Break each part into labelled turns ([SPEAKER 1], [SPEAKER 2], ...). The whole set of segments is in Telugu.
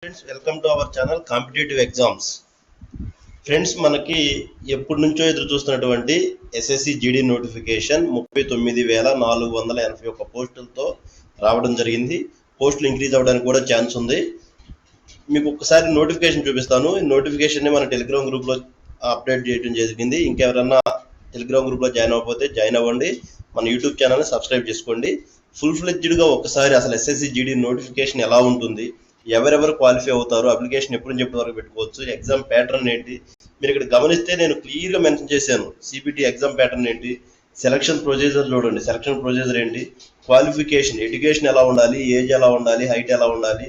[SPEAKER 1] Friends, welcome to our channel competitive exams. Friends, మనకి ఎప్పటి నుంచో ఎదురు చూస్తున్నటువంటి ఎస్ఎస్సి జీడీ నోటిఫికేషన్ 39,481 పోస్టులతో రావడం జరిగింది. పోస్టులు ఇంక్రీజ్ అవ్వడానికి కూడా ఛాన్స్ ఉంది. మీకు ఒకసారి నోటిఫికేషన్ చూపిస్తాను. ఈ నోటిఫికేషన్ని మన టెలిగ్రామ్ గ్రూప్లో అప్డేట్ చేయడం జరిగింది. ఇంకెవరన్నా టెలిగ్రామ్ గ్రూప్లో జాయిన్ అవ్వకపోతే జాయిన్ అవ్వండి. మన యూట్యూబ్ ఛానల్ని సబ్స్క్రైబ్ చేసుకోండి. ఫుల్ ఫ్లెడ్జ్డ్గా ఒకసారి అసలు ఎస్ఎస్సి జీడీ నోటిఫికేషన్ ఎలా ఉంటుంది, ఎవరెవరు క్వాలిఫై అవుతారు, అప్లికేషన్ ఎప్పుడు నుంచి ఎప్పటి వరకు పెట్టుకోవచ్చు, ఎగ్జామ్ ప్యాటర్న్ ఏంటి, మీరు ఇక్కడ గమనిస్తే నేను క్లియర్గా మెన్షన్ చేశాను. సిబిటి ఎగ్జామ్ ప్యాటర్న్ ఏంటి, సెలక్షన్ ప్రొసీజర్ చూడండి, సెలక్షన్ ప్రొసీజర్ ఏంటి, క్వాలిఫికేషన్, ఎడ్యుకేషన్ ఎలా ఉండాలి, ఏజ్ ఎలా ఉండాలి, హైట్ ఎలా ఉండాలి,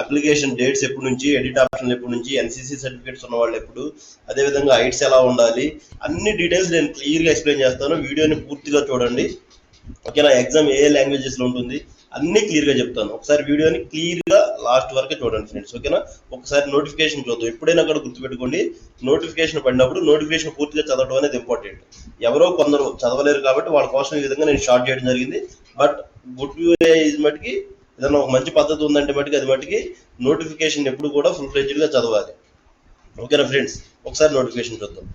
[SPEAKER 1] అప్లికేషన్ డేట్స్ ఎప్పటి నుంచి, ఎడిట్ ఆప్షన్ ఎప్పటి నుంచి, ఎన్సీసీ సర్టిఫికేట్స్ ఉన్న వాళ్ళు ఎప్పుడు, అదేవిధంగా హైట్స్ ఎలా ఉండాలి, అన్ని డీటెయిల్స్ నేను క్లియర్గా ఎక్స్ప్లెయిన్ చేస్తాను. వీడియోని పూర్తిగా చూడండి. ఓకేనా? ఎగ్జామ్ ఏ లాంగ్వేజెస్లో ఉంటుంది అన్నీ క్లియర్గా చెప్తాను. ఒకసారి వీడియోని క్లియర్గా లాస్ట్ వరకు చూడండి ఫ్రెండ్స్. ఓకేనా? ఒకసారి నోటిఫికేషన్ చూద్దాం. ఎప్పుడైనా కూడా గుర్తుపెట్టుకోండి, నోటిఫికేషన్ పడినప్పుడు నోటిఫికేషన్ పూర్తిగా చదవడం అనేది ఇంపార్టెంట్. ఎవరో కొందరు చదవలేరు కాబట్టి వాళ్ళ కోసం ఈ విధంగా నేను షార్ట్ చేయడం జరిగింది. బట్ గుడ్ వే ఇది మటుకి ఏదైనా ఒక మంచి పద్ధతి ఉందంటే మటుకి అది మటుకి నోటిఫికేషన్ ఎప్పుడు కూడా ఫుల్ ఫ్లెడ్జ్డ్గా చదవాలి. ఓకేనా ఫ్రెండ్స్? ఒకసారి నోటిఫికేషన్ చూద్దాం.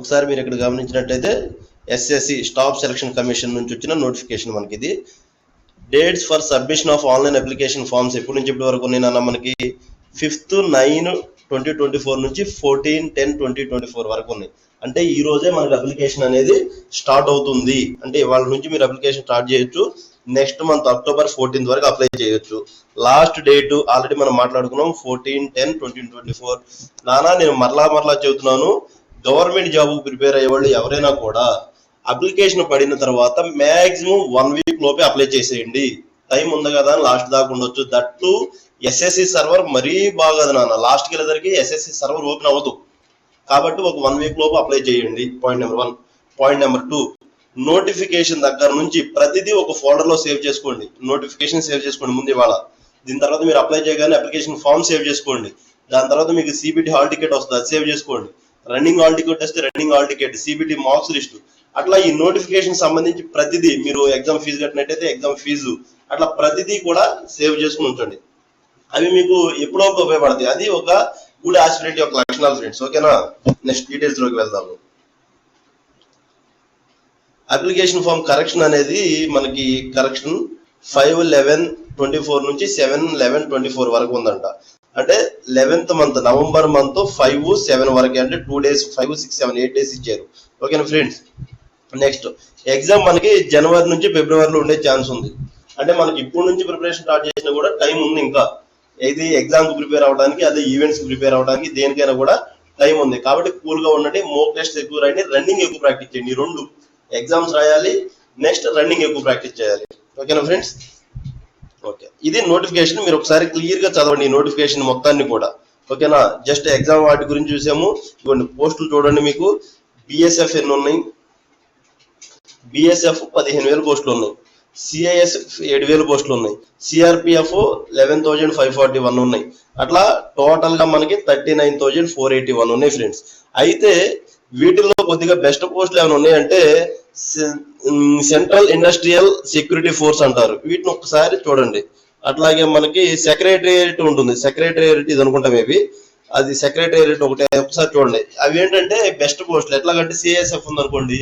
[SPEAKER 1] ఒకసారి మీరు ఇక్కడ గమనించినట్లయితే ఎస్ఎస్సి స్టాఫ్ సెలక్షన్ కమిషన్ నుంచి వచ్చిన నోటిఫికేషన్ మనకి ఇది. Dates for submission of online application forms ఎప్పటి నుంచి ఇప్పటి వరకు నేను మనకి 5th 9 2024 నుంచి 14 10 2024 వరకు ఉన్నాయి. అంటే ఈ రోజే మనకి అప్లికేషన్ అనేది స్టార్ట్ అవుతుంది. అంటే ఇవాళ నుంచి మీరు అప్లికేషన్ స్టార్ట్ చేయొచ్చు. నెక్స్ట్ మంత్ October 14th వరకు అప్లై చేయొచ్చు. లాస్ట్ డేట్ ఆల్రెడీ మనం మాట్లాడుకున్నాం, 14 10 2024. నేను మరలా చెబుతున్నాను, గవర్నమెంట్ జాబ్కు ప్రిపేర్ అయ్యేవాళ్ళు ఎవరైనా కూడా అప్లికేషన్ పడిన తర్వాత మ్యాక్సిమం 1 week లోపే అప్లై చేసేయండి. టైం ఉంది కదా అని లాస్ట్ దాకా ఉండొచ్చు. దట్టు ఎస్ఎస్సి సర్వర్ మరీ బాగదు నాన్న, లాస్ట్కి వెళ్ళేసరికి ఎస్ఎస్సి సర్వర్ ఓపెన్ అవ్వదు. కాబట్టి ఒక 1 week లోపు అప్లై చేయండి. Point number 1. Point number 2, notification దగ్గర నుంచి ప్రతిదీ ఒక ఫోల్డర్లో సేవ్ చేసుకోండి. నోటిఫికేషన్ సేవ్ చేసుకోండి ముందు ఇవాళ. దీని తర్వాత మీరు అప్లై చేయగానే అప్లికేషన్ ఫామ్ సేవ్ చేసుకోండి. దాని తర్వాత మీకు సిబిటి హాల్ టికెట్ వస్తుంది, అది సేవ్ చేసుకోండి. రన్నింగ్ హాల్ టికెట్ వస్తే running hall ticket, CBT marks list, అట్లా ఈ నోటిఫికేషన్ సంబంధించి ప్రతిదీ, మీరు ఎగ్జామ్ ఫీజు కట్టినట్టయితే ఎగ్జామ్ ఫీజు, అట్లా ప్రతిదీ కూడా సేవ్ చేసుకుని ఉంచండి. అవి మీకు ఎప్పుడో ఉపయోగపడతాయి. అది ఒక గుడ్ ఆస్పిరెంట్ యొక్క లక్షణాలు ఫ్రెండ్స్. ఓకేనా? నెక్స్ట్ డీటెయిల్స్ లోకి వెళ్దాము. అప్లికేషన్ ఫామ్ కరెక్షన్ అనేది మనకి కరెక్షన్ 5/11/24 నుంచి 7/11/24 వరకు ఉందంట. అంటే 11th మంత్ నవంబర్ మంత్ 5-7 వరకు, అంటే 2 days 5 6 7 8 days ఇచ్చారు. ఓకేనా ఫ్రెండ్స్? నెక్స్ట్ ఎగ్జామ్ మనకి జనవరి నుంచి ఫిబ్రవరిలో ఉండే ఛాన్స్ ఉంది. అంటే మనకి ఇప్పుడు నుంచి ప్రిపరేషన్ స్టార్ట్ చేసినా కూడా టైం ఉంది. ఇంకా ఇది ఎగ్జామ్కి ప్రిపేర్ అవ్వడానికి, అదే ఈవెంట్స్కి ప్రిపేర్ అవ్వడానికి, దేనికైనా కూడా టైం ఉంది. కాబట్టి కూల్గా ఉండండి, మోక్ టెస్ట్ ఎక్కువ రాయండి, రన్నింగ్ ఎక్కువ ప్రాక్టీస్ చేయండి. 2 ఎగ్జామ్స్ రాయాలి, నెక్స్ట్ రన్నింగ్ ఎక్కువ ప్రాక్టీస్ చేయాలి. ఓకేనా ఫ్రెండ్స్? ఓకే, ఇది నోటిఫికేషన్. మీరు ఒకసారి క్లియర్గా చదవండి ఈ నోటిఫికేషన్ మొత్తాన్ని కూడా. ఓకేనా? జస్ట్ ఎగ్జామ్ వాటి గురించి చూసాము. ఇవ్వండి పోస్టులు చూడండి. మీకు బిఎస్ఎఫ్ ఎన్ని ఉన్నాయి? బిఎస్ఎఫ్ 15,000 పోస్టులు ఉన్నాయి. సిఐఎస్ 7,000 పోస్టులు ఉన్నాయి. సిఆర్పిఎఫ్ 11,541 ఉన్నాయి. అట్లా టోటల్గా మనకి 39,481 ఉన్నాయి ఫ్రెండ్స్. అయితే వీటిల్లో కొద్దిగా బెస్ట్ పోస్టులు ఏమైనా ఉన్నాయంటే సెంట్రల్ ఇండస్ట్రియల్ సెక్యూరిటీ ఫోర్స్ అంటారు. వీటిని ఒకసారి చూడండి. అట్లాగే మనకి సెక్రటేరియట్ ఉంటుంది. సెక్రటేరియట్ ఇది అనుకుంటా, మేబీ అది సెక్రటేరియట్ ఒకసారి చూడండి. అవి ఏంటంటే బెస్ట్ పోస్టులు. ఎట్లాగంటే సిఎస్ఎఫ్ ఉందనుకోండి,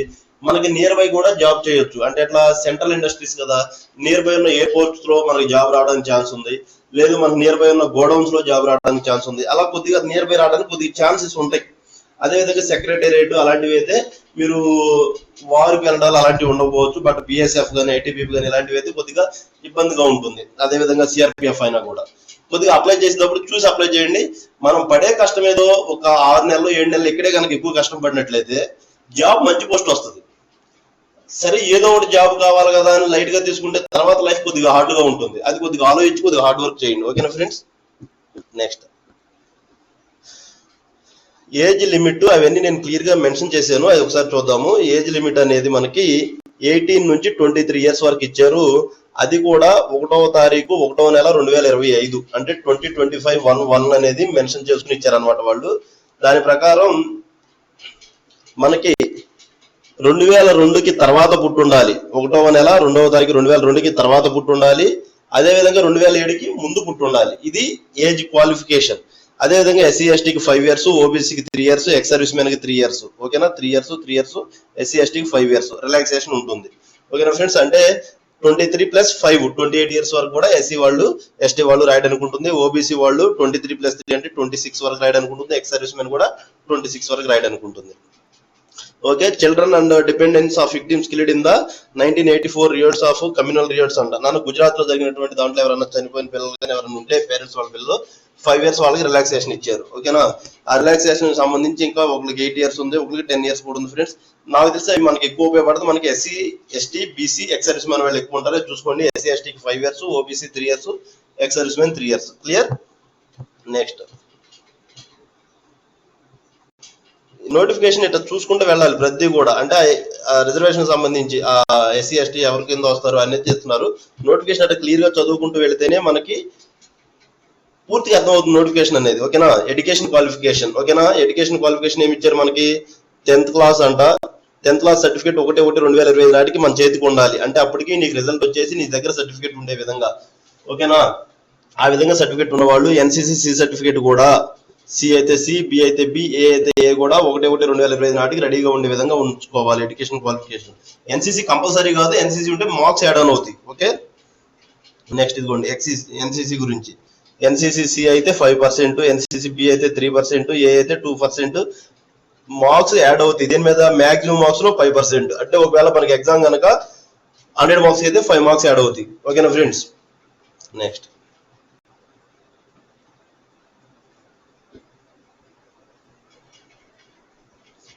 [SPEAKER 1] మనకి నియర్ బై కూడా జాబ్ చేయొచ్చు. అంటే ఎట్లా, సెంట్రల్ ఇండస్ట్రీస్ కదా, నియర్ బై ఉన్న ఎయిర్పోర్ట్స్ లో మనకి జాబ్ రావడానికి ఛాన్స్ ఉంది. లేదు మనకి నియర్ బై ఉన్న గోడౌన్స్ లో జాబ్ రావడానికి ఛాన్స్ ఉంది. అలా కొద్దిగా నియర్ బై రావడానికి కొద్దిగా ఛాన్సెస్ ఉంటాయి. అదేవిధంగా సెక్రటేరియట్ అలాంటివి అయితే మీరు వారికి వెళ్ళడాలు అలాంటివి ఉండకపోవచ్చు. బట్ బిఎస్ఎఫ్ కానీ ఐటీబీపీ కానీ ఇలాంటివి అయితే కొద్దిగా ఇబ్బందిగా ఉంటుంది. అదేవిధంగా సిఆర్పిఎఫ్ అయినా కూడా కొద్దిగా అప్లై చేసేటప్పుడు చూసి అప్లై చేయండి. మనం పడే కష్టం ఏదో ఒక 6 నెలలు 7 నెలలు ఇక్కడే కనుక ఎక్కువ కష్టం పడినట్లయితే జాబ్ మంచి పోస్ట్ వస్తుంది. సరే ఏదో ఒకటి జాబ్ కావాలి కదా అని లైట్ గా తీసుకుంటే తర్వాత లైఫ్ కొద్దిగా హార్డ్ గా ఉంటుంది. అది కొద్దిగా ఆలోచించి కొద్దిగా హార్డ్ వర్క్ చేయండి. ఓకేనా ఫ్రెండ్స్? నెక్స్ట్ ఏజ్ లిమిట్, అవన్నీ నేను క్లియర్ గా మెన్షన్ చేశాను. అది ఒకసారి చూద్దాము. ఏజ్ లిమిట్ అనేది మనకి 18 నుంచి 23 years వరకు ఇచ్చారు. అది కూడా 1వ తారీఖు 1వ నెల 2025, అంటే 2025-1 అనేది మెన్షన్ చేసుకుని ఇచ్చారనమాట వాళ్ళు. దాని ప్రకారం మనకి 2002కి తర్వాత పుట్టుండాలి. 1వ నెల 2వ తారీఖు 2002కి తర్వాత పుట్టుండాలి. అదేవిధంగా 2007కి ముందు పుట్టుండాలి. ఇది ఏజ్ క్వాలిఫికేషన్. అదేవిధంగా ఎస్సీ ఎస్టీకి 5 years, ఓబీసీకి 3 years, ఎక్స్ సర్వీస్ మెన్కి 3 years. ఓకేనా, 3 years, ఎస్సీ ఎస్టీకి 5 years రిలాక్సేషన్ ఉంటుంది. ఓకేనా ఫ్రెండ్స్, అంటే 23 + 5 28 years వరకు కూడా ఎస్సీ వాళ్ళు ఎస్టీ వాళ్ళు రాయడానికి ఉంటుంది. ఓబీసీ వాళ్ళు 23 + 3 అంటే 26 వరకు రాయడానికి ఉంటుంది. ఎక్స్ సర్వీస్ మెన్ కూడా 26 వరకు రాయడానికి ఉంటుంది. Okay, children and dependents of victims killed in the 1984 riots of communal riots అంట. నన్ను గుజరాత్ లో జరిగినటువంటి దాంట్లో ఎవరైనా చనిపోయిన పిల్లలు కానీ ఎవరైనా ఉంటే పేరెంట్స్ వాళ్ళ పిల్లలు 5 years వాళ్ళకి రిలాక్సేషన్ ఇచ్చారు. ఓకేనా, ఆ రిలాక్సేషన్ సంబంధించి ఇంకా ఒకరికి 8 years ఉంది, ఒకరికి 10 years కూడా ఉంది ఫ్రెండ్స్. నాకు తెలిసి అవి మనకి ఎక్కువ ఉపయోగపడుతుంది. మనకి SC ST BC ex service men వాళ్ళు ఎక్కువ ఉంటారో చూసుకోండి. ఎస్సీ ఎస్టీకి 5 years, OBC 3 years, ex service మెన్ 3 years. క్లియర్. నెక్స్ట్ నోటిఫికేషన్ ఇట్లా చూసుకుంటూ వెళ్ళాలి ప్రతి కూడా. అంటే రిజర్వేషన్ సంబంధించి ఎస్సీ ఎస్టీ ఎవరి కింద వస్తారు అనేది చేస్తున్నారు. నోటిఫికేషన్ అట్లా క్లియర్ గా చదువుకుంటూ వెళితేనే మనకి పూర్తిగా అర్థమవుతుంది నోటిఫికేషన్ అనేది. ఓకేనా, ఎడ్యుకేషన్ క్వాలిఫికేషన్. ఓకేనా, ఎడ్యుకేషన్ క్వాలిఫికేషన్ ఏమి ఇచ్చారు మనకి? 10th క్లాస్ అంట. 10th క్లాస్ సర్టిఫికేట్ 1/1/2025 నాటికి మన చేతికి ఉండాలి. అంటే అప్పటికి నీకు రిజల్ట్ వచ్చేసి నీ దగ్గర సర్టిఫికేట్ ఉండే విధంగా. ఓకేనా, ఆ విధంగా సర్టిఫికేట్ ఉన్న వాళ్ళు ఎన్సీసీ సి సర్టిఫికేట్ కూడా, సి అయితే సి, బి అయితే బి, ఏ అయితే ఏ కూడా 1/1/2025 నాటికి రెడీగా ఉండే విధంగా ఉంచుకోవాలి ఎడ్యుకేషన్ క్వాలిఫికేషన్. ఎన్సీసీ కంపల్సరీ కాదు, ఎన్సీసీ ఉంటే మార్క్స్ యాడ్ ఆన్ అవుతాయి. ఓకే, నెక్స్ట్ ఇదిగోండి ఎన్సీసీ గురించి. ఎన్సీసీ సి అయితే 5%, ఎన్సీసీ బి అయితే 3%, ఏ అయితే 2%. మార్క్స్ యాడ్ అవుతాయి. దీని మీద మాక్సిమం మార్క్స్ లో 5%. అంటే ఒకవేళ మనకి ఎగ్జామ్ కనుక 100 మార్క్స్ అయితే 5 మార్క్స్ యాడ్ అవుతాయి. ఓకేనా ఫ్రెండ్స్. నెక్స్ట్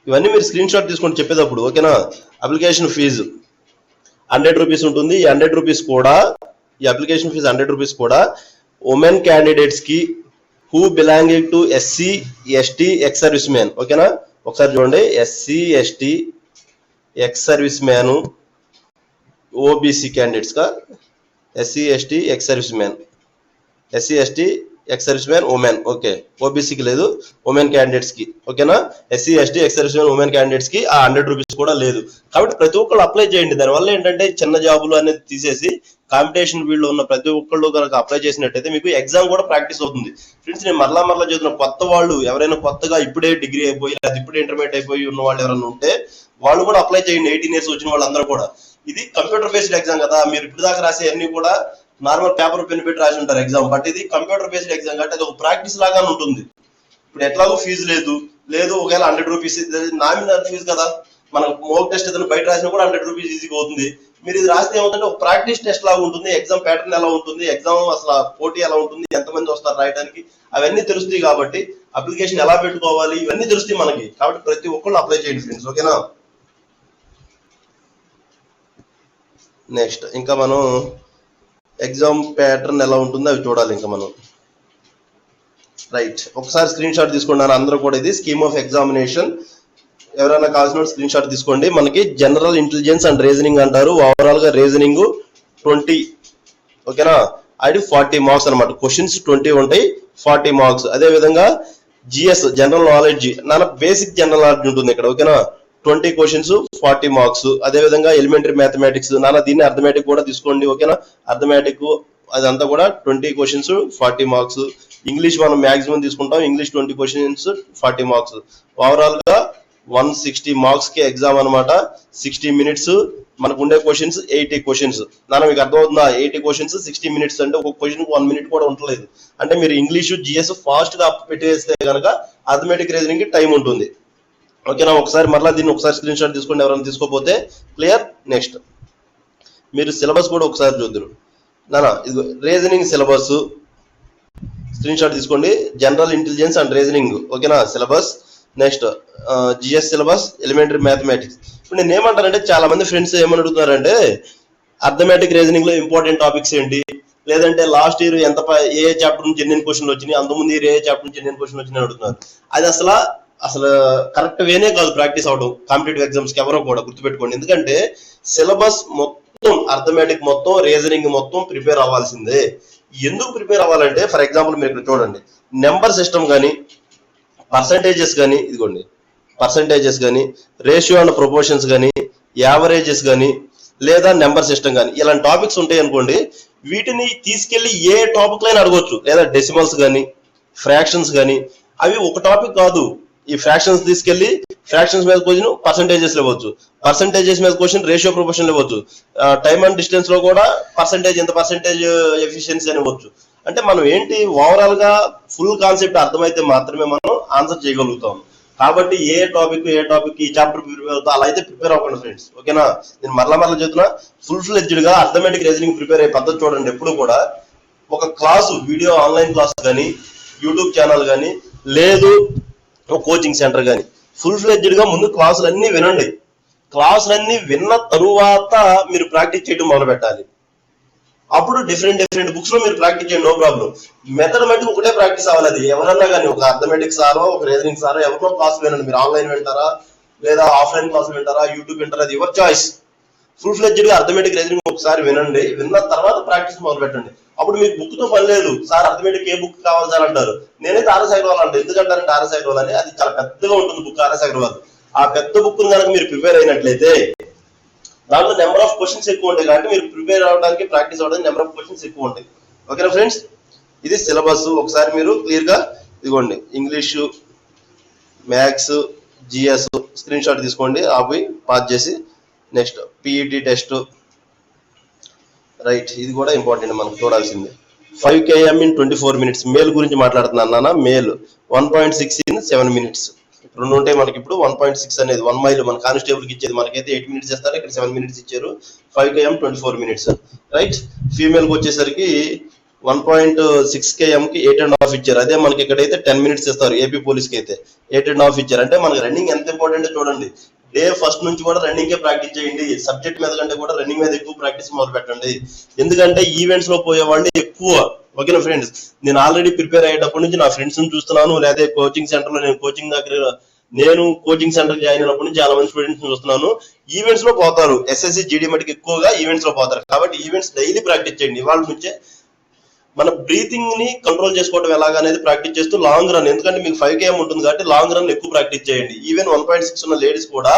[SPEAKER 1] ఇవన్నీ మీరు స్క్రీన్ షాట్ తీసుకొని చెప్పేటప్పుడు. ఓకేనా, అప్లికేషన్ ఫీజు 100 రూపీస్ ఉంటుంది. ఈ 100 రూపీస్ కూడా, ఈ అప్లికేషన్ ఫీజు 100 రూపీస్ కూడా ఉమెన్ క్యాండిడేట్స్ కి who belonging to SC ST ex service man. ఓకేనా, ఒకసారి చూడండి. SC ST ex service man, OBC candidates గా SC ST ex service man, SC ST ex service man women. Okay, ఓబీసీకి లేదు, ఉమెన్ క్యాండిడేట్స్ కి. ఓకేనా, SC ST ex service man women candidates కి ఆ 100 రూపీస్ కూడా లేదు. కాబట్టి ప్రతి ఒక్కళ్ళు అప్లై చేయండి. దానివల్ల ఏంటంటే చిన్న జాబులు అనేది తీసేసి కాంపిటీషన్ ఫీల్డ్ లో ఉన్న ప్రతి ఒక్కళ్ళు కనుక అప్లై చేసినట్టయితే మీకు ఎగ్జామ్ కూడా ప్రాక్టీస్ అవుతుంది. ఫ్రెండ్స్, నేను మరలా చెప్తున్నా, కొత్త వాళ్ళు ఎవరైనా కొత్తగా ఇప్పుడే డిగ్రీ అయిపోయి లేదా ఇప్పుడే ఇంటర్మీడియట్ అయిపోయి ఉన్న వాళ్ళు ఎవరైనా ఉంటే వాళ్ళు కూడా అప్లై చేయండి. 18 years వచ్చిన వాళ్ళందరూ కూడా. ఇది కంప్యూటర్ బేస్డ్ ఎగ్జామ్ కదా, మీరు ఇప్పుడు దాకా రాసే అన్ని కూడా నార్మల్ పేపర్ పెన్ పెట్టి రాసి ఉంటారు ఎగ్జామ్. బట్ ఇది కంప్యూటర్ బేస్డ్ ఎగ్జామ్ కాబట్టి అది ఒక ప్రాక్టీస్ లాగా ఉంటుంది. ఇప్పుడు ఎట్లాగో ఫీజు లేదు ఒకవేళ 100 రూపీస్ నామినల్ ఫీజు కదా. మనం మోక్ టెస్ట్ ఏదైనా బయట రాసినా కూడా 100 రూపీస్ ఈజీగా అవుతుంది. మీరు ఇది రాస్తే ఏమవుతుందంటే ఒక ప్రాక్టీస్ టెస్ట్ లాగా ఉంటుంది. ఎగ్జామ్ ప్యాటర్న్ ఎలా ఉంటుంది, ఎగ్జామ్ అసలు పోటీ ఎలా ఉంటుంది, ఎంతమంది వస్తారు రాయడానికి, అవన్నీ తెలుస్తాయి. కాబట్టి అప్లికేషన్ ఎలా పెట్టుకోవాలి ఇవన్నీ తెలుస్తాయి మనకి. కాబట్టి ప్రతి ఒక్కళ్ళు అప్లై చేయండి ఫ్రెండ్స్. ఓకేనా. నెక్స్ట్ ఇంకా మనం ఎగ్జామ్ ప్యాటర్న్ ఎలా ఉంటుందో అవి చూడాలి ఇంకా మనం. రైట్, ఒకసారి స్క్రీన్ షాట్ తీసుకున్నారు అందరూ కూడా. ఇది స్కీమ్ ఆఫ్ ఎగ్జామినేషన్. ఎవరైనా కావాల్సిన స్క్రీన్ షాట్ తీసుకోండి. మనకి జనరల్ ఇంటెలిజెన్స్ అండ్ రీజనింగ్ అంటారు. ఓవరాల్ గా రీజనింగ్ 20. ఓకేనా, అది 40 మార్క్స్ అనమాట. క్వశ్చన్స్ 20 ఉంటాయి, 40 మార్క్స్. అదే విధంగా GS general knowledge, basic general knowledge ఉంటుంది ఇక్కడ. ఓకేనా, 20 క్వశ్చన్స్ 40 మార్క్స్. అదే విధంగా ఎలిమెంటరీ మ్యాథమెటిక్స్, దీన్ని అర్థమెటిక్ కూడా తీసుకోండి. ఓకేనా, అర్థమెటిక్ అదంతా కూడా 20 క్వశ్చన్స్ 40 మార్క్స్. ఇంగ్లీష్ మనం మాక్సిమం తీసుకుంటాం. English 20 questions 40 marks. ఓవరాల్ గా 160 మార్క్స్ కి ఎగ్జామ్ అనమాట. 60 minutes మనకు ఉండే క్వశ్చన్స్ 80 క్వశ్చన్స్. మీకు అర్థమవుతుందా? 80 క్వశ్చన్స్ 60 minutes అంటే ఒక క్వశ్చన్ 1 minute కూడా ఉండలేదు. అంటే మీరు ఇంగ్లీష్ జిఎస్ ఫాస్ట్ గా పెట్టేస్తే కనుక అర్థమెటిక్ రీజనింగ్ కి టైం ఉంటుంది. ఓకేనా, ఒకసారి మరలా దీన్ని ఒకసారి స్క్రీన్ షాట్ తీసుకోండి ఎవరైనా తీసుకోకపోతే. క్లియర్. నెక్స్ట్ మీరు సిలబస్ కూడా ఒకసారి చూద్దరు. ఇది రీజనింగ్ సిలబస్ స్క్రీన్ షాట్ తీసుకోండి. General intelligence and reasoning. ఓకేనా, syllabus. Next GS syllabus, elementary mathematics. ఇప్పుడు నేను ఏమంటానంటే చాలా మంది ఫ్రెండ్స్ ఏమని అడుగుతున్నారంటే అర్థమెటిక్ రీజనింగ్ లో ఇంపార్టెంట్ టాపిక్స్ ఏంటి, లేదంటే లాస్ట్ ఇయర్ ఏ చాప్టర్ నుంచి ఎన్ని క్వశ్చన్లు వచ్చినాయి, అంతకుముందు ఇయర్ ఏ చాప్టర్ నుంచి ఎన్ని క్వశ్చన్లు వచ్చినాయి అడుగుతున్నారు. అది అసలు కరెక్ట్ వేనే కాదు ప్రాక్టీస్ అవడం కాంపిటేటివ్ ఎగ్జామ్స్ కి ఎవరో కూడా గుర్తుపెట్టుకోండి. ఎందుకంటే సిలబస్ మొత్తం అర్థమెటిక్ మొత్తం రీజనింగ్ మొత్తం ప్రిపేర్ అవ్వాల్సిందే. ఎందుకు ప్రిపేర్ అవ్వాలంటే ఫర్ ఎగ్జాంపుల్ మీరు ఇక్కడ చూడండి, నెంబర్ సిస్టమ్ కానీ, పర్సంటేజెస్ కానీ, ఇదిగోండి పర్సంటేజెస్ కానీ, రేషియో అండ్ ప్రపోర్షన్స్ కానీ, యావరేజెస్ కానీ లేదా నెంబర్ సిస్టమ్ కానీ ఇలాంటి టాపిక్స్ ఉంటాయి అనుకోండి, వీటిని తీసుకెళ్లి ఏ టాపిక్ లైన్ అడగొచ్చు. లేదా డెసిమల్స్ కానీ ఫ్రాక్షన్స్ కానీ, అవి ఒక టాపిక్ కాదు. ఈ ఫ్రాక్షన్స్ తీసుకెళ్లి ఫ్రాక్షన్స్ మీద క్వశ్చన్ పర్సంటేజెస్ ఇవ్వచ్చు, పర్సంటేజెస్ మీద క్వశ్చన్ రేషియో ప్రొపోర్షన్ ఇవ్వచ్చు, టైమ్ అండ్ డిస్టెన్స్ లో కూడా పర్సంటేజ్ ఎంత పర్సంటేజ్ ఎఫిషియన్సీ అని ఇవ్వచ్చు. అంటే మనం ఏంటి ఓవరాల్ గా ఫుల్ కాన్సెప్ట్ అర్థమైతే మాత్రమే మనం ఆన్సర్ చేయగలుగుతాం. కాబట్టి ఏ టాపిక్ ఈ చాప్టర్ ప్రిపేర్ అవుతా అలా అయితే ప్రిపేర్ అవ్వకండి ఫ్రెండ్స్, ఓకేనా. నేను మరలా చెప్తున్నా, ఫుల్ ఫ్లెడ్జ్డ్ గా అర్థమెటిక్ రీజనింగ్ ప్రిపేర్ అయ్యే పద్ధతి చూడండి. ఎప్పుడు కూడా ఒక క్లాసు వీడియో ఆన్లైన్ క్లాస్ కానీ యూట్యూబ్ ఛానల్ కానీ లేదు కోచింగ్ సెంటర్ కానీ ఫుల్ ఫ్లెడ్జ్డ్ గా ముందు క్లాసులన్నీ వినండి. క్లాసులన్నీ విన్న తరువాత మీరు ప్రాక్టీస్ చేయడం మొదలు పెట్టాలి. అప్పుడు డిఫరెంట్ బుక్స్ లో మీరు ప్రాక్టీస్ చేయండి, నో ప్రాబ్లం. మెథడ్ మట్టి ఒకటే ప్రాక్టీస్ అవ్వాలి. అది ఎవరన్నా కానీ ఒక అర్థమెటిక్స్ సారో ఒక రీజనింగ్ సారో ఎవరినో క్లాస్ వినండి. మీరు ఆన్లైన్ వింటారా లేదా ఆఫ్లైన్ క్లాస్ వింటారా యూట్యూబ్ వింటారా, అది యువర్ చాయిస్. ఫుల్ ఫ్లెడ్జ్డ్ గా అర్థమెటిక్ రీజనింగ్ ఒకసారి వినండి, విన్న తర్వాత ప్రాక్టీస్ మొదలు పెట్టండి. అప్పుడు మీకు బుక్ తో పని లేదు. సార్ అర్థమెటిక్ ఏ బుక్ కావాలి సార్ అంటారు. నేనైతే ఆర్ఎస్ అగర్వాల్ అంటారు. ఎందుకంటారంటే ఆర్ఎస్ అగర్వాల్ అని అది చాలా పెద్దగా ఉంటుంది బుక్. ఆర్ఎస్ అగర్వాల్ ఆ పెద్ద బుక్ కనుక మీరు ప్రిపేర్ అయినట్లయితే దాంట్లో నెంబర్ ఆఫ్ క్వశ్చన్స్ ఎక్కువ ఉంటాయి. కాబట్టి మీరు ప్రిపేర్ అవడానికి ప్రాక్టీస్ అవడానికి నెంబర్ ఆఫ్ క్వశ్చన్స్ ఎక్కువ ఉంటాయి. ఓకేనా ఫ్రెండ్స్, ఇది సిలబస్. ఒకసారి మీరు క్లియర్ గా ఇదిగోండి, English, maths, GS screen shot తీసుకోండి, ఆపి పాస్ చేసి నెక్స్ట్ పిఈటి టెస్ట్. రైట్, ఇది కూడా ఇంపార్టెంట్ మనకు చూడాల్సింది. 5 km in 24 minutes. మేల్ గురించి మాట్లాడుతున్నాను నాన్న. Male 1.6 in 7 minutes. రెండు ఉంటాయి మనకి. ఇప్పుడు 1.6 అనేది 1 మైల్ మన కానిస్టేబుల్ కి ఇచ్చేది, మనకైతే 8 minutes ఇస్తారు, ఇక్కడ 7 minutes ఇచ్చారు. 5 km 24 minutes. రైట్, ఫీమేల్ కి వచ్చేసరికి 1.6 km కి 8.5 ఇచ్చారు. అదే మనకి ఇక్కడైతే 10 minutes ఇస్తారు. ఏపీ పోలీస్ కి అయితే 8.5 ఇచ్చారు. అంటే మనకి రన్నింగ్ ఎంత ఇంపార్టెంట్ చూడండి. డే ఫస్ట్ నుంచి కూడా రన్నింగ్ కే ప్రాక్టీస్ చేయండి. సబ్జెక్ట్ మీద కంటే కూడా రన్నింగ్ మీద ఎక్కువ ప్రాక్టీస్ మొదలు పెట్టండి. ఎందుకంటే ఈవెంట్స్ లో పోయే వాళ్ళు ఎక్కువ. ఓకేనా ఫ్రెండ్స్, నేను ఆల్రెడీ ప్రిపేర్ అయ్యేటప్పటి నుంచి నా ఫ్రెండ్స్ ని చూస్తున్నాను, లేదా కోచింగ్ సెంటర్ లో నేను కోచింగ్ సెంటర్ జాయిన్ అయినప్పటి నుంచి చాలా మంది స్టూడెంట్స్ చూస్తున్నాను. ఈవెంట్స్ లో పోతారు, ఎస్ఎస్సి జీడీ మటుకు ఎక్కువగా ఈవెంట్స్ లో పోతారు. కాబట్టి ఈవెంట్స్ డైలీ ప్రాక్టీస్ చేయండి. ఇవాళ నుంచే మన బ్రీతింగ్ ని కంట్రోల్ చేసుకోవడం ఎలాగ అనేది ప్రాక్టీస్ చేస్తూ లాంగ్ రన్, ఎందుకంటే మీకు 5 km ఉంటుంది కాబట్టి లాంగ్ రన్ ఎక్కువ ప్రాక్టీస్ చేయండి. ఈవెన్ 1.6 ఉన్న లేడీస్ కూడా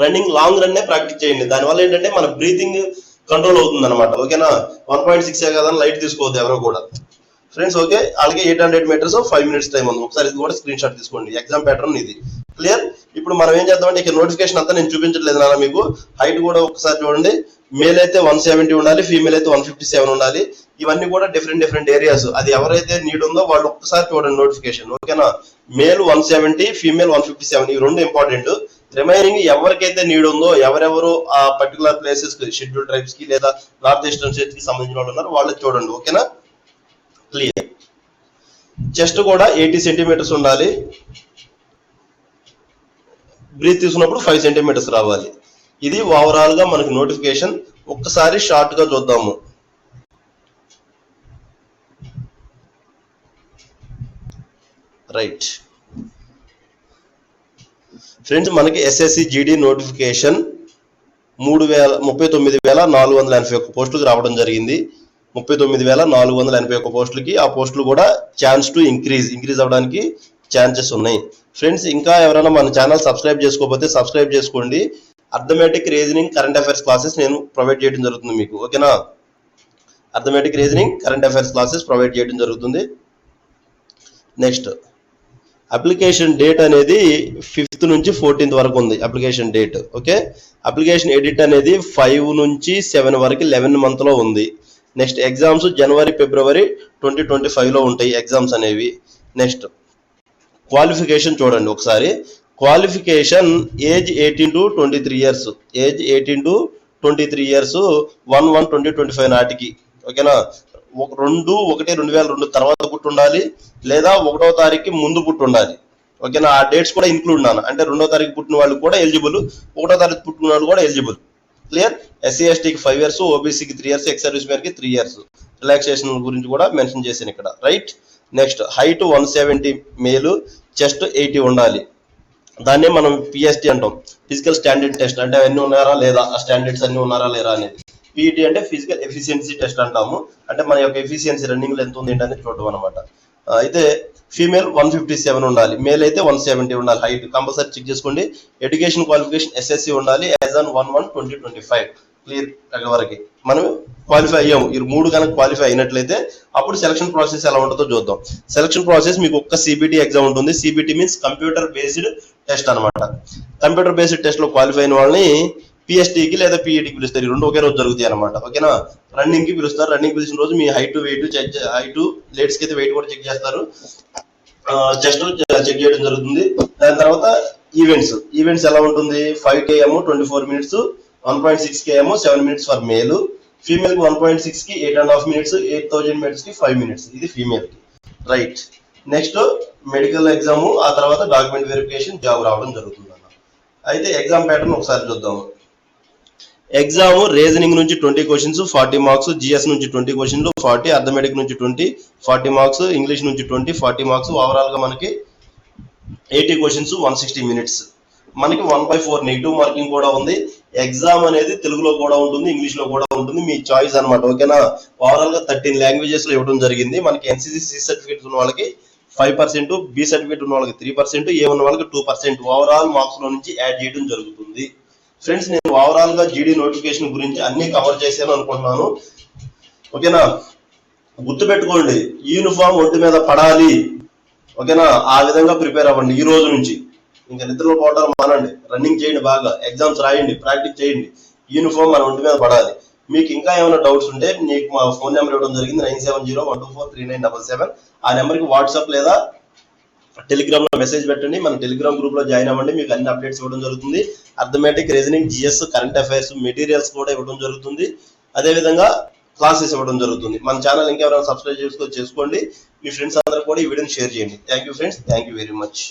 [SPEAKER 1] రన్నింగ్ లాంగ్ రన్ ప్రాక్టీస్ చేయండి. దానివల్ల ఏంటంటే మన బ్రీతింగ్ కంట్రోల్ అవుతుంది అనమాట. ఓకేనా, 1.6 కదా లైట్ తీసుకోవద్దు ఎవరో కూడా ఫ్రెండ్స్. ఓకే, అలాగే 800 meters 5 minutes టైం ఉంది. ఒకసారి ఇది కూడా స్క్రీన్ షాట్ తీసుకోండి. ఎగ్జామ్ ప్యాటర్న్ ఇది క్లియర్. ఇప్పుడు మనం ఏం చేద్దామంటే ఇక్కడ నోటిఫికేషన్ అంతా నేను చూపించట్లేదు నాన్న మీకు. హైట్ కూడా ఒకసారి చూడండి. మేల్ అయితే 170 ఉండాలి, ఫీమేల్ అయితే 157 ఉండాలి. ఇవన్నీ కూడా డిఫరెంట్ ఏరియాస్. అది ఎవరైతే నీడ్ ఉందో వాళ్ళు ఒక్కసారి చూడండి నోటిఫికేషన్. ఓకేనా, మేల్ 170, ఫీమేల్ 157, ఇవి రెండు ఇంపార్టెంట్. రిమైనింగ్ ఎవరికైతే నీడ్ ఉందో, ఎవరెవరు ఆ పర్టికులర్ ప్లేసెస్ కి, షెడ్యూల్ ట్రైబ్స్ కి లేదా నార్త్ ఈస్టర్న్ స్టేట్స్ కి సంబంధించిన వాళ్ళు ఉన్నారు, వాళ్ళు చూడండి. ఓకేనా, క్లియర్. చెస్ట్ కూడా 80 centimeters ఉండాలి. బ్రీత్ తీసుకున్నప్పుడు 5 centimeters రావాలి. ఇది ఓవరాల్ గా మనకి నోటిఫికేషన్. ఒక్కసారి షార్ట్ గా చూద్దాము. రైట్ ఫ్రెండ్స్, మనకి ఎస్ఎస్సి జీడీ నోటిఫికేషన్ 39,481 పోస్టులకు రావడం జరిగింది. 39,481 పోస్టులకి. ఆ పోస్టులు కూడా ఛాన్స్ టు ఇంక్రీజ్ అవడానికి ఛాన్సెస్ ఉన్నాయి ఫ్రెండ్స్. ఇంకా ఎవరైనా మన ఛానల్ సబ్స్క్రైబ్ చేసుకోకపోతే సబ్స్క్రైబ్ చేసుకోండి. Arithmetic reasoning current affairs classes నేను ప్రొవైడ్ చేయడం జరుగుతుంది మీకు. ఓకేనా, arithmetic reasoning current affairs classes provide చేయడం జరుగుతుంది. నెక్స్ట్ అప్లికేషన్ డేట్ అనేది 5th నుంచి 14th వరకు ఉంది application date. Okay, application edit అనేది 5 నుంచి 7 వరకు 11 month లో ఉంది. నెక్స్ట్ ఎగ్జామ్స్ జనవరి ఫిబ్రవరి 2025 లో ఉంటాయి ఎగ్జామ్స్ అనేవి. నెక్స్ట్ క్వాలిఫికేషన్ చూడండి ఒకసారి. Qualification age 18 to 23 years. Age 18 to 23 years 1/1/2025 నాటికి. ఓకేనా, 2/1/2002 తర్వాత పుట్టి ఉండాలి, లేదా 1వ తారీఖు ముందు పుట్టి ఉండాలి. ఓకేనా, ఆ డేట్స్ కూడా ఇంక్లూడ్ నాన్న. అంటే 2వ తారీఖు పుట్టిన వాళ్ళు కూడా ఎలిజిబుల్, 1వ తారీఖు పుట్టిన వాళ్ళు కూడా ఎలిజిబుల్. క్లియర్. ఎస్సీ ఎస్టీకి 5 years, ఓబీసీకి 3 years, ఎక్స్ సర్వీస్ మ్యాన్కి 3 years. రిలాక్సేషన్ గురించి కూడా మెన్షన్ చేశాను ఇక్కడ. రైట్, నెక్స్ట్ హైట్ 170 మేలు, చెస్ట్ 80 ఉండాలి. దాన్నే మనం పిఎస్టీ అంటాం, ఫిజికల్ స్టాండర్డ్ టెస్ట్. అంటే అవన్నీ ఉన్నారా లేదా, ఆ స్టాండర్డ్స్ అన్ని ఉన్నారా లేరా అనేది. పిఈటీ అంటే ఫిజికల్ ఎఫిషియన్సీ టెస్ట్ అంటాము. అంటే మన యొక్క ఎఫిషియన్సీ రన్నింగ్ లో ఎంత ఉంది ఏంటనేది చూడడం అనమాట. అయితే ఫీమేల్ 157 ఉండాలి, మేల్ అయితే 170 ఉండాలి. హైట్ కంపల్సరీ చెక్ చేసుకోండి. ఎడ్యుకేషన్ క్వాలిఫికేషన్ SSC ఉండాలి యాజ్ ఆన్ 1/1/2025. క్లియర్ అక్కడ వరకు మనం క్వాలిఫై అయ్యాము. ఈ 3 కనుక క్వాలిఫై అయినట్లయితే అప్పుడు సెలక్షన్ ప్రాసెస్ ఎలా ఉంటుందో చూద్దాం. సెలక్షన్ ప్రాసెస్ మీకు ఒక్క CBT ఎగ్జామ్ ఉంటుంది. CBT means computer based test అనమాట. కంప్యూటర్ బేస్డ్ టెస్ట్ లో క్వాలిఫై అయిన వాళ్ళని PSTకి లేదా PETకి పిలుస్తారు. ఈ రెండు ఒకే రోజు జరుగుతాయి అనమాట. ఓకేనా. రన్నింగ్ కి పిలుస్తారు. రన్నింగ్ పిలిచిన రోజు మీ హైట్ వెయిట్ హైట్ లేడీస్ కి అయితే వెయిట్ కూడా చెక్ చేస్తారు. చెస్ట్ చెక్ చేయడం జరుగుతుంది. దాని తర్వాత ఈవెంట్స్ ఎలా ఉంటుంది, 5 km 24 minutes, 1.6 km 7 minutes for male, female కి 1.6 కి 8.5 minutes, 8000 meters కి 5 minutes. ఇది ఫీమేల్ కి. రైట్. నెక్స్ట్ మెడికల్ ఎగ్జామ్, ఆ తర్వాత డాక్యుమెంట్ వెరిఫికేషన్, జాబ్ రావడం జరుగుతుంది అన్న. అయితే ఎగ్జామ్ ప్యాటర్న్ ఒకసారి చూద్దాము. ఎగ్జామ్ రీజనింగ్ నుంచి 20 క్వశ్చన్స్ 40 మార్క్స్, GS నుంచి 20 క్వశ్చన్లు 40, అర్థమెటిక్ నుంచి 20 40 మార్క్స్, ఇంగ్లీష్ నుంచి 20 40 మార్క్స్, ఓవరాల్ గా మనకి 80 క్వశ్చన్స్ 160 minutes. మనకి 1/4 నెగిటివ్ మార్కింగ్ కూడా ఉంది. ఎగ్జామ్ అనేది తెలుగులో కూడా ఉంటుంది, ఇంగ్లీష్ లో కూడా ఉంటుంది, మీ చాయిస్ అనమాట. ఓకేనా. ఓవరాల్ గా 13 లాంగ్వేజెస్ లో ఇవ్వడం జరిగింది. మనకి NCC C సర్టిఫికేట్ ఉన్న వాళ్ళకి 5%, B సర్టిఫికేట్ ఉన్న వాళ్ళకి 3%, A ఉన్న వాళ్ళకి 2% ఓవరాల్ మార్క్స్ లో నుంచి యాడ్ చేయడం జరుగుతుంది. ఫ్రెండ్స్, నేను ఓవరాల్ గా GD నోటిఫికేషన్ గురించి అన్ని కవర్ చేశాను అనుకుంటున్నాను. ఓకేనా. గుర్తుపెట్టుకోండి, యూనిఫామ్ ఒంటి మీద పడాలి. ఓకేనా. ఆ విధంగా ప్రిపేర్ అవ్వండి. ఈ రోజు నుంచి ఇంకా నిద్రలో పోవడం మానండి, రన్నింగ్ చేయండి, బాగా ఎగ్జామ్స్ రాయండి, ప్రాక్టీస్ చేయండి. యూనిఫామ్ మన ఒంటి మీద పడాలి. మీకు ఇంకా ఏమైనా డౌట్స్ ఉంటే మీకు మా ఫోన్ నెంబర్ ఇవ్వడం జరిగింది, 9701243977. ఆ నెంబర్కి వాట్సాప్ లేదా టెలిగ్రామ్ లో మెసేజ్ పెట్టండి. మన టెలిగ్రామ్ గ్రూప్ లో జాయిన్ అవ్వండి. మీకు అన్ని అప్డేట్స్ ఇవ్వడం జరుగుతుంది. Arithmetic, reasoning, GS, current affairs materials కూడా ఇవ్వడం జరుగుతుంది. అదేవిధంగా క్లాసెస్ ఇవ్వడం జరుగుతుంది. మన ఛానల్ ఇంకెవరైనా సబ్స్క్రైబ్ చేసుకోండి. మీ ఫ్రెండ్స్ అందరూ కూడా ఈ వీడియోని షేర్ చేయండి. Thank you friends, thank you very much.